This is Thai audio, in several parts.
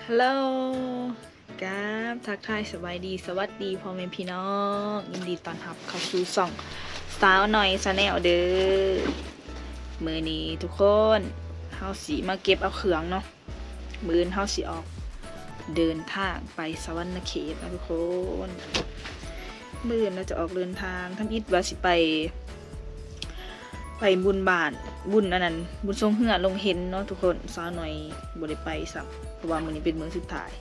ฮัลโหลครับทักทายสบายดีสวัสดีพ่อแม่พี่น้องยินดีต้อนรับเข้าสู่ช่องสาวหน่อยชาแนลเด้อมื้อนี้ทุกคนเฮาสิมาเก็บเอาเครื่องเนาะมื้อนี้เฮาสิออกเดินทางไปสวรรณเขตนะทุกคนมื้อนี้เราจะออกเดินทางทำอิฐว่าสิไปบุญบ้านบุญอันนั้นบุญทรงเหือลงเห็นเนาะทุกคนสาวหน่อยบ่ได้ไปซ้ำเพราะว่ามื้อนี้เป็นมื้อสุดท้าย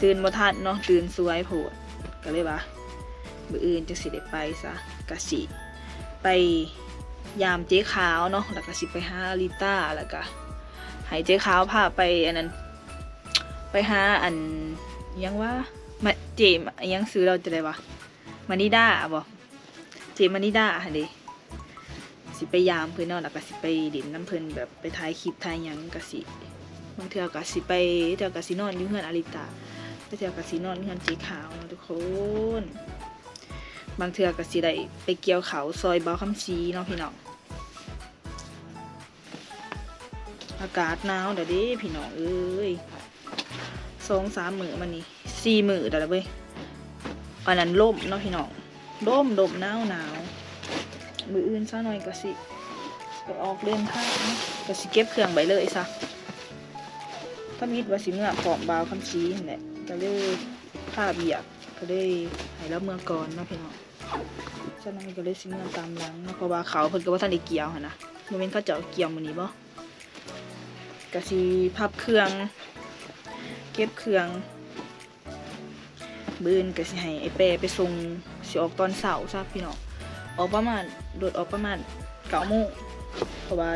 ตื่นบ่ทันเนาะตื่นสวยโพดก็เลยว่ามื้ออื่นจังสิได้ไปซะก็สิไปยามเจ๊ขาวเนาะแล้วก็สิไปหาลิต้าแล้วก็ให้เจ๊ขาวพาไปอันนั้นไปหาอันยังว่ามาเจมยังซื้อเราจะได้วะมานิดาบ่เจมานิดาหั่นเด้สิไปยามเพิ่นเนาะแล้วก็สิไปเด่นน้ำเพิ่นแบบไปถ่ายคลิปถ่ายหยังก็สิบางเทื่อก็สิไปเทื่อก็สินอนอยู่เฮือนอาริตาเทื่อก็สินอนอยู่เฮือนจีขาวเนาะทุกคนบางเทื่อก็สิได้ไปเกี่ยวเขาซอยเบาคำซีเนาะพี่น้องอากาศหนาวเด้อเด้พี่น้องเอ้ย2-3 มื้อมานี่4 มื้อเด้อล่ะเว้ยอันนั้นลมเนาะพี่น้องลมหนาวมื้ออื่นซะหน่อยก็สิไปออกเดินทางก็สิเก็บเครื่องไว้เลยซะถ้ามีว่าสิเมื่อพร้อมบ่าวคำชี้นั่นแหละก็เลยผ้าเบียกก็เลยให้รับเมื่อก่อนเนาะพี่น้องซะหน่อยก็เลยสิเมื่อตามหลังเนาะเพราะว่าเขาเพิ่นก็บ่ทันได้เกี่ยวหั่นนะบ่แม่นเขาเจ้าเกี่ยวมื้อนี้บ่ก็สิพับเครื่องเก็บเครื่องมื้ออื่นก็สิให้ไอ้แปรไปส่งสิออกตอนเช้าซะพี่น้องออกประมาณโดดออกประมาณ 9 โมงเพราะว่า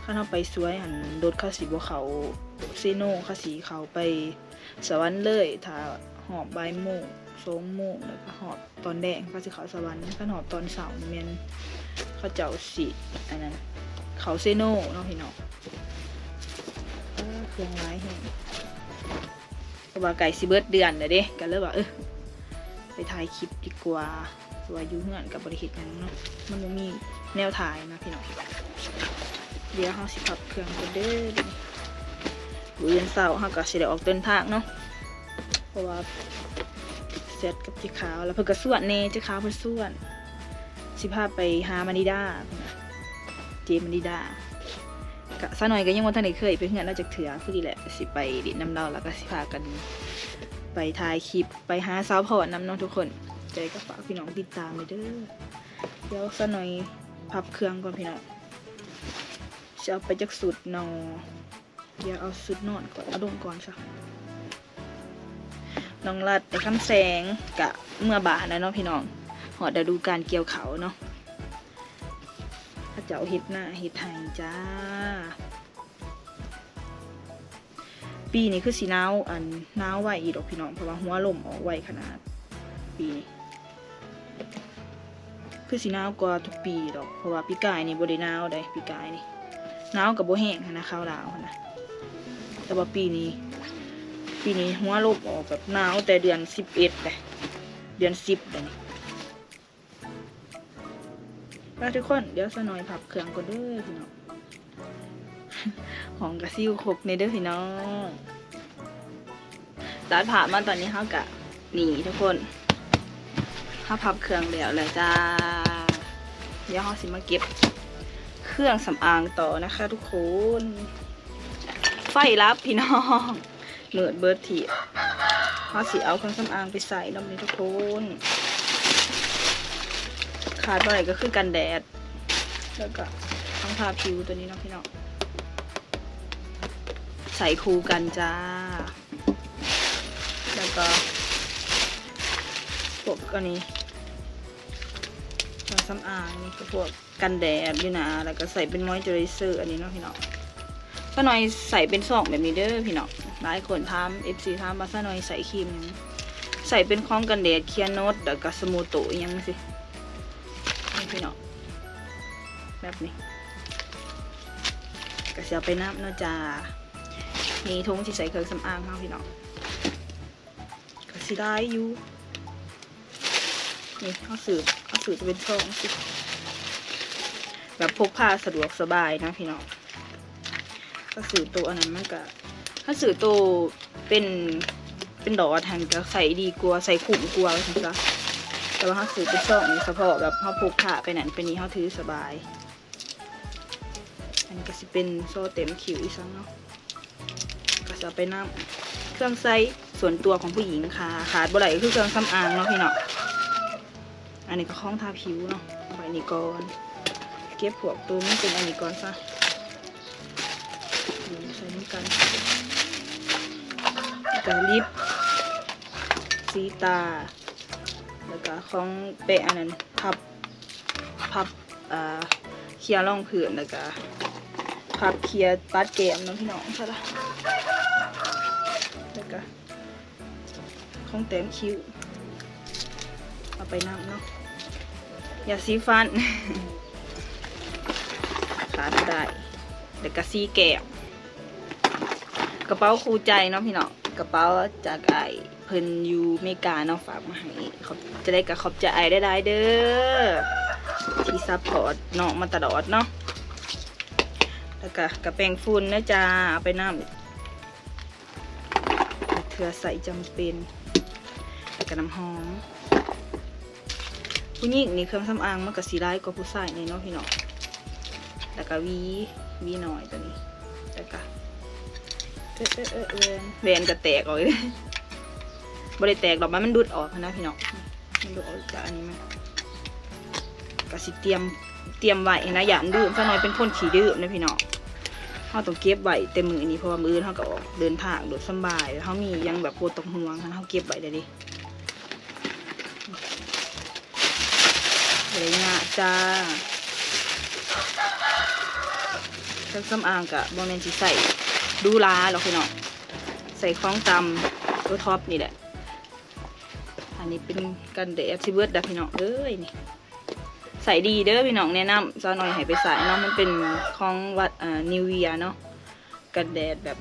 ข้าเราไปสวยหันโดดเข้าสีบัวเขาเซโนเข้าสีเขาไปสวรรค์เลยถ้าหอบบ่ายโมง2 โมงแล้วก็หอบตอนแดงเข้าสีเขาสวรรค์ถ้าหอบตอนเสาร์เมียนเขาเจ้าสีอันนั้นเขาเซโนเนาะพี่น้องเครื่องร้ายแห้งเพราะว่าไก่สิเบิร์ดเดือนเลยเด้กันเลยว่าไปถ่ายคลิปดีกว่าตัวอยู่เฮือนกับบริษัทนั้นเนาะมันบ่มีแนวถ่ายนะพี่น้องเดี๋ยวเฮาสิพับเครื่องกันเด้อมื้อเช้าเฮาก็สิได้ออกเดินทางเนาะเพราะว่าเสร็จกับจิขาวแล้วเพิ่นก็ส่วนแน่จิขาวเพิ่นส่วนสิพาไปหามานิดาเจมานิดากะซะหน่อยก็ยังบ่ทันได้เคยไปเฮือนเราจักเทื่อพอดีแหละสิไปดินน้ำเราแล้วก็สิพากันไปถ่ายคลิปไปหาสาวพรนำเนาะทุกคนใจก็ฝากพี่น้องติดตามเลยเด้อเดี๋ยวซะหน่อยพับเครื่องก่อนพี่น้องจะเอาไปจากสุดนอเดี๋ยวเอาสุดนอนก่อนเอาลงก่อนซะน้องรัดไอ้คำแสงกะเมื่อบ่ายนะเนาะพี่น้องหอดดูการเกี่ยวเขาเนาะถ้าเจ้าเฮ็ดหน้าเฮ็ดไห้จ้าปีนี้คือสีหนาวไหวอีดอกพี่น้องเพราะว่าหัวลมออกไหวขนาดปีนี้คือสีหนาวกว่าทุกปีดอกเพราะว่าปีกายนี่บ่ได้หนาวได้ปีกายนี่หนาวกับบ่แห้งนะข้าวดาวนะแต่ว่าปีนี้หัวลมออกแบบหนาวแต่เดือน11เลยเดือน10เลยนี่แล้วทุกคนเดี๋ยวซะหน่อยพับเครื่องก่อนเด้อพี่น้องห้องกระซิ่วครบในเด้อพี่น้องตัดผ่ามาตอนนี้เขากะหนีทุกคนเขาพับเครื่องแล้วเลยจ้าเดี๋ยวเขาสิมาเก็บเครื่องสำอางต่อนะคะทุกคนไฟรับพี่น้องเหมือนเบิร์ดทีเขาสิเอาเครื่องสำอางไปใส่น้ำนี้ทุกคนขาดอะไรก็คือกันแดดแล้วก็ต้องทาผิวตัวนี้นะพี่น้องใส่คู่กันจ้าแล้วก็พวกอันนี้เครื่องสำอางนี่ก็พวกกันแดดอยู่นะแล้วก็ใส่เป็นมอยเจอไรเซอร์อันนี้เนาะพี่น้องป้าหน่อยใส่เป็นซองแบบนี้เด้อพี่น้องหลายคนถาม FC ถามว่าป้าหน่อยใส่ครีมยังใส่เป็นคองกันแดดเคียนโนตแล้วก็สมูโตยังสินี่พี่น้องแบบนี้ก็จะไปน้ำเนาะจ้ามีทงที่ใส่เครื่องสำอางเนาะพี่น้องก็สิได้อยู่นี่เขาสืบจะเป็นซองสิแบบพกพาสะดวกสบายนะพี่น้องก็สืบตัวอันนั้นมันก็ ถ้าสื่อโตเป็นดอกแทนก็ใส่ดีกว่าใส่ขุ่มกว่าใช่ไหมแต่ว่าถ้าสื่อเป็นซองนี่เฉพาะแบบเขาพกผ้าไปไหนไปนี้เขาถือสบายอันนี้ก็จะเป็นโซ่เต็มคิวอีกสังเนาะก็จะไปน้ำเครื่องใส่ส่วนตัวของผู้หญิงค่ะขาดบ่ไหลคือเครื่องสำอางเนาะพี่เนาะอันนี้ก็คล้องทาผิวเนาะใบนี้ก่อนเก็บพวกตัวมันเป็นอันนี้ก่อนซะใส่น้ำกันกระลิปสีตาแล้วก็ของเปะอันนั้นพับเคลียร์ร่องผื่นแล้วก็พับเคลียร์ปัดแก้มน้องพี่น้องใช่ละแล้วก็ของแต้มคิ้วเอาไปน้ำเนาะอย่าสีฟัน ขาดได้แล้วก็สีแก้มกระเป๋าคู่ใจเนาะพี่น้องกระเป๋าจากไอเพิ่นยูเมกาเนาะฝากมาให้เขาจะได้กับขอบใจไอได้เด้อที่ซัพพอร์ตเนาะมาตลอดเนาะแล้วก็กระแปรงฝุ่นนะจ๊ะเอาไปน้ำเถื่อใส่จำเป็นแล้วก็น้ำหอมผู้หญิงนี่เครื่องสำอางมันก็สีร้ายกว่าผู้ชายนี่เนาะพี่น้องแล้วก็วีหน่อยตัวนี้แล้วก็แหวนก็แตกออกเลยบริแตกหรอกมันดูดออกนะพี่น้องมันดูดออกจากอันนี้มันก็สิเตรียมไว้นะอย่าดื้อซะหน่อยเป็นคนขี้ดื้อนะพี่น้องเขาต้องเก็บไว้เต็มมือนี้เพราะว่ามือเขาก็ออกเดินทางโดดสบายเขามียังแบบปวดตรงห่วงเขาเก็บไว้ได้ดิอะไรเงี้ยจ้าเครื่องสำอางกับบอมเมนที่ใส่ดูลาหรอกพี่น้องใส่คล้องตำตัวท็อปนี่แหละอันนี้เป็นกันแดดซิเบิร์ดดับพี่น้องเอ้ยนี่ใส่ดีเด้อพี่น้องแนะนำซะหน่อยให้ไปใส่เนาะมันเป็นของวัดนิวเวียเนาะกันแดดแบบ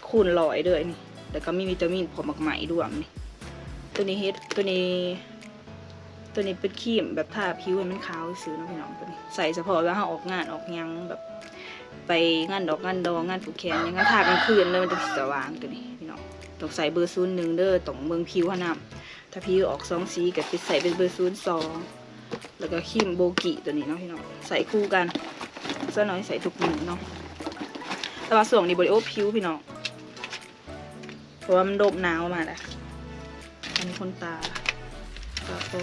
คูณลอยด้วยนี่แล้วก็มีวิตามินพอมักไหมด้วยนี่ตัวนี้ตัวนี้เป็นครีมแบบทาผิวให้มันขาวซื้อนะพี่น้องตัวนี้ใส่เฉพาะว่าเขาออกงานออกยังแบบไปงานดอกงานดองงานผูกแขนยังงานทากลางคืนเลยมันจะสว่างตัวนี้พี่น้องต้องใส่เบอร์01เด้อต้องเบิ่งผิวน้ำถ้าผิวออก2สีก็จะใส่เป็นเบอร์02แล้วก็ครีมโบกิตัวนี้เนาะพี่น้องใส่คู่กันซะหน่อยใส่ทุกมือเนาะแต่ว่าส่วนนี้บริโอผิวพี่น้องเพราะว่ามันโดบหนาวมาแหละอันนี้คนตาก็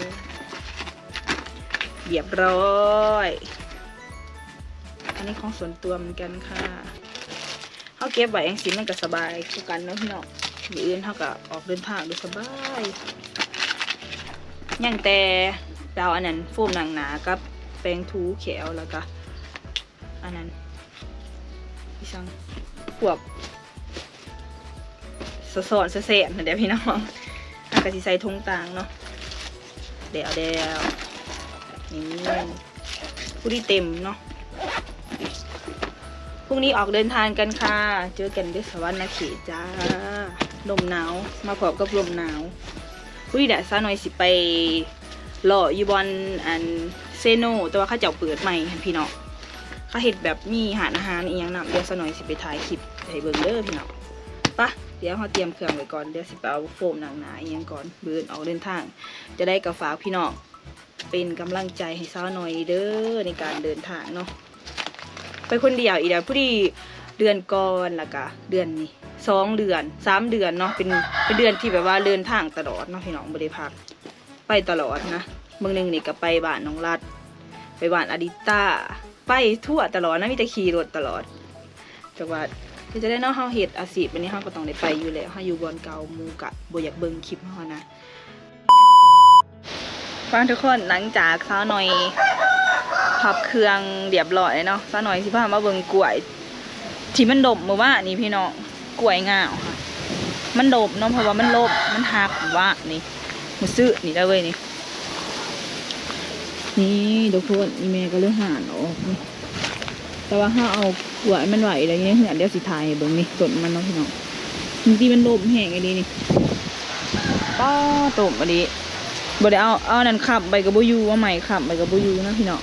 เรียบร้อยอันนี้ของส่วนตัวเหมือนกันค่ะเขาเก็บไว้เองสิมันก็สบายคู่กันเนาะพี่น้องหรืออื่นเขาก็ออกเดินทางโดยสบายอย่างแต่ดาวอันนั้นโฟมหนังหนากับแป้งทูแขวแล้วก็อันนั้นพี่ช่างพวกสอนเสนเดี๋ยวพี่น้องอากาศใส่ทงต่างเนาะเดี๋ยวนี่ผู้ที่เต็มเนาะพรุ่งนี้ออกเดินทางกันค่ะเจอกันที่สวรรค์นาเขตจ้าลมหนาวมาพบกับลมหนาวผู้ที่แดดซะหน่อยสิไปหล่อยูบอลอันเซโนแต่ว่าเขาเจ้าเปิดใหม่พี่น้องเขาเห็ดแบบมีอาหารอีกอย่างนำเดี๋ยวซะหน่อยสิไปถ่ายคลิปให้เบิ่งเด้อพี่น้องปะเดี๋ยวเขาเตรียมเครื่องไว้ก่อนเดี๋ยวสิไปเอาโฟมหนังหนาอีกอย่างก่อนเบิ่งออกเดินทางจะได้กับฝากพี่น้องเป็นกำลังใจให้สาวหน่อยเด้อในการเดินทางเนาะไปคนเดียวอีกแล้วผู้ที่เดือนก่อนแล้วก็เดือนนี้2 เดือน3 เดือนเนาะเป็นเดือนที่แบบว่าเดินทางตลอดเนาะพี่น้องบ่ได้พักไปตลอดนะเมื่อนึงนี่ก็ไปบ้านน้องรัดไปบ้านอดิต้าไปทั่วตลอดนะมีแต่ขี่รถตลอดจังหวัดคือจะได้เนาะเฮาเฮ็ดอาชีพอันนี้เฮาก็ต้องได้ไปอยู่แล้วเฮาอยู่บอนเก่าหมู่กะบ่อยากเบิ่งคลิปเฮานะฟังทุกคนหลังจากสาวหน่อยพับเครื่องเรียบร้อยเนาะสาวหน่อยสิพามาเบิ่งกล้วยที่มันดมเมื่อวานนี่พี่น้องกล้วยงาวค่ะมันดมเนาะเพราะว่ามันลบมันหักว่านี่มาซื้อนี่ได้เว้ยนี่ทุกคนนี่แม่ก็เลยห่านออกนี่แต่ว่าถ้าเอากล้วยมันไหวอะไรเงี้ยเหือนเดี๋ยวสิทายเบิ่งนี่ต้นมันเนาะพี่น้องบางทีมันลบแห้งไอ้นี่ป้าต้มอันนี้บ่ได้เอานั่นขับใบกระบุยูว่าใหม่ขับใบกระบุยูนะพี่น้อง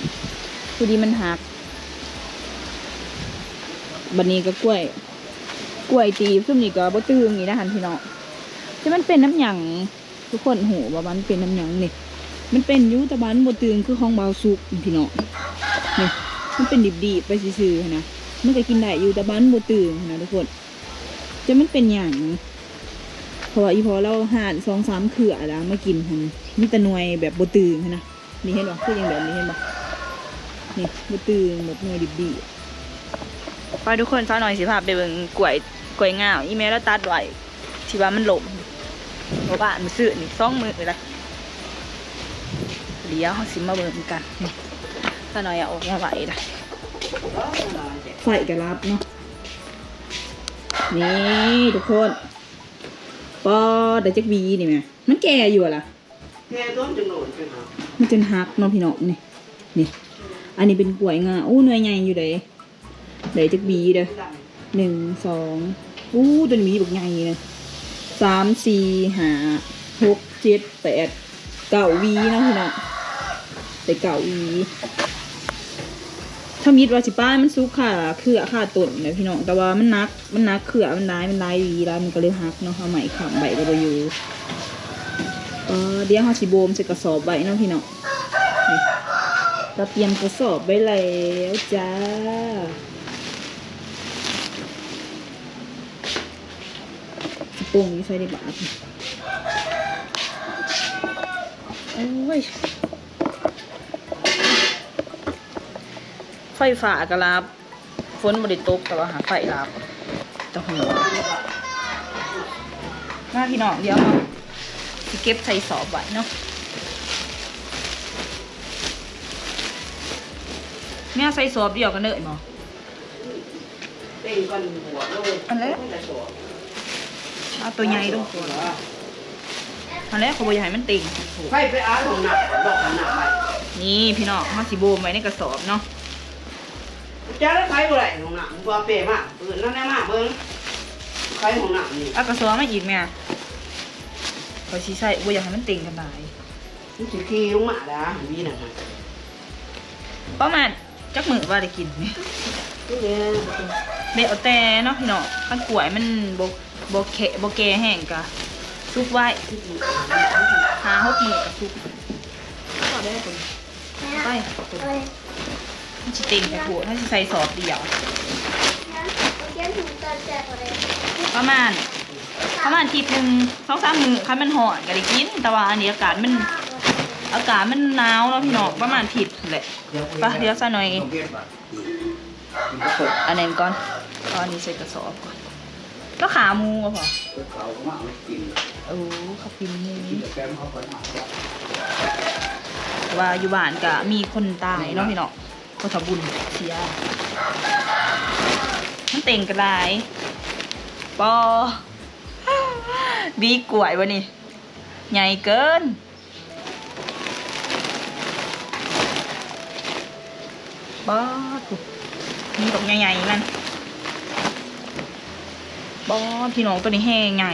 พอดีมันหักบัดนี้ก็กล้วย กล้วยตีบซุ่มนี่ก็บ่ตึงนี่นะหันพี่น้องที่มันเป็นน้ำหยังทุกคนหูว่ามันเป็นน้ำหยังนี่มันเป็นอยูแตะบันบ่ตึงคือของเบาสุกพี่น้องนี่มันเป็นดิบๆไปซื่อๆนะมันก็กินได้อยู่แต่บ้านบ่ตึงนะทุกคนจะมันเป็นหยังเพราะว่าอีพอเราห่าน2-3 เขื่อแล้วมากินหั่นมีแต่หน่วยแบบบ่ตึงนะนี่เห็นบ่คืออย่างแบบนี้เห็นบ่นี่บ่ตึงแบบหน่วยดิบๆไปทุกคนซะหน่อยสิพาไปเบิ่งกล้วยง่าวอีเมลแล้วตัดไว้ที่ว่ามันหล่มเพราะว่ามันซื้อนี่2 มื้อเลยเดี๋ยวเฮาสิมาเบิ่งกันนี่ซะหน่อยเอาออกมาไว้ล่ะไฟกระลับเนาะนี่ทุกคนปอได้จักบีนี่แม่มันแก่อยู่ล่ะแก่ต้นจังโหนจังครับมันจนหักเนาะพี่น้องนี่อันนี้เป็นกล้วยงาอู้หน่วยใหญ่อยู่ได้จักบีเด้อ1 2อู้ต้นมีบักใหญ่เลย3 4 5 6 7 8 9วีเนาะพี่น้องได้9วีถ้ามิดว่าสิป้ายมันสุกค่ะเขื่อค่ะต้นนะพี่น้องแต่ว่ามันนักเขื่อมันได้วีแล้วมันก็เลยหักเนาะเอาใหม่ขังใบก็บ่อยู่เดี๋ยวเฮาสิโบมใส่กระสอบไว้เนาะพี่น้องนี่เราเตรียมกระสอบไว้แล้วจ้าสิโป่งอยู่ใส่ในบาตรโอ้ยไฟฟ้ากระลับฝนบริตกแต่ว่าหาไฟลับจะหัวมาพี่น้องเดี๋ยวเราเก็บใส่สอบไว้เนาะแม่ใส่สอบเดียวกันเลยมั้งเต็งกันหัวเลยอันเล็กเอาตัวใหญ่ต้องตัวอันเล็กเขาบอกอย่าให้มันติ่งไฟไปอาร์ของหนักดอกหนักไปนี่พี่น้องมาสีโบมไว้ในกระสอบเนาะจ้าแล้วไฟบ่ไรของหนักตัวเป๋มากนั่นแน่มากเบิ้งไฟของหนักนี่เอากระสอบมาอีกแม่พอชี้ใส่ว่าอยากให้มันติ่งกันหลายนี่สิขี้ลงมาแล้ววีน่ะประมาณจักมือว่าได้กินไหมเบลแต่เนาะพี่น้องขั้นขวายมันโบแกแห้งกะซุปไว้5-6 มื้อกับซุปก็ได้คนไปมันจะติ่งแต่หัวถ้าจะใส่ซอสเดียวประมาณทีนึง2-3 มื้อคันมันห่อนก็ได้กินแต่ว่าอันนี้อากาศมันหนาวเนาะพี่น้องประมาณทีแหละไปเดี๋ยวซะหน่อยอันนี้ก่อนเอาอันนี้ใส่กระสอบก่อนแล้วขาหมูก็พอเขากินหมูว่าอยู่บ้านก็มีคนตายเนาะพี่น้องเขาทำบุญเสียมันเต่งกระไรปอบีกล้วยวะนี่ใหญ่เกินบอสมีดอกใหญ่ๆมันบอสพี่น้องตัวนี้แห้งใหญ่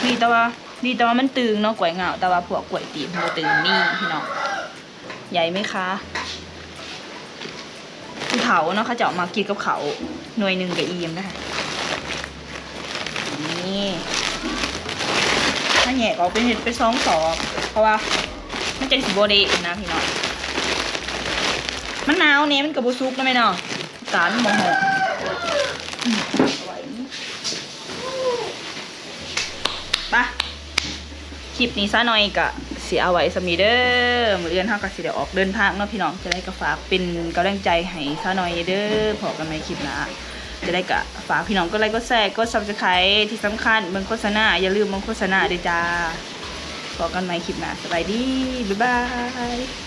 ดีแต่ว่ามันตึงเนาะกล้วยเงาแต่ว่าพวกกล้วยตีบมันตึงนี่พี่น้องใหญ่ไหมคะคือเขาเนาะเขาจะออกมากินกับเขาหน่วยหนึ่งกับอีมนะคะนี่ถ้าแหกออกเป็นเห็ดไป2 สอบเพราะว่ามันจะสีโบเดนะพี่น้องมันหนาวเนี่ยมันกับบุซุกนะไหมเนาะสารโมโหปะคลิปนี้ซะหน่อยกะเสียเอาไว้สมีเด้อมือเอื้อนเท่ากับสิเดี๋ยวออกเดินทางเนาะพี่น้องจะได้กระฝากเป็นกำลังใจให้ซะหน่อยเด้อพอกันในคลิปนะจะได้กะฝากพี่น้องก็ไลค์ก็แชร์ก็ซับสไครต์ที่สำคัญเบิ่งโฆษณาอย่าลืมเบิ่งโฆษณาด้วยจ้าพอกันในคลิปหน้าสบายดีบ๊ายบาย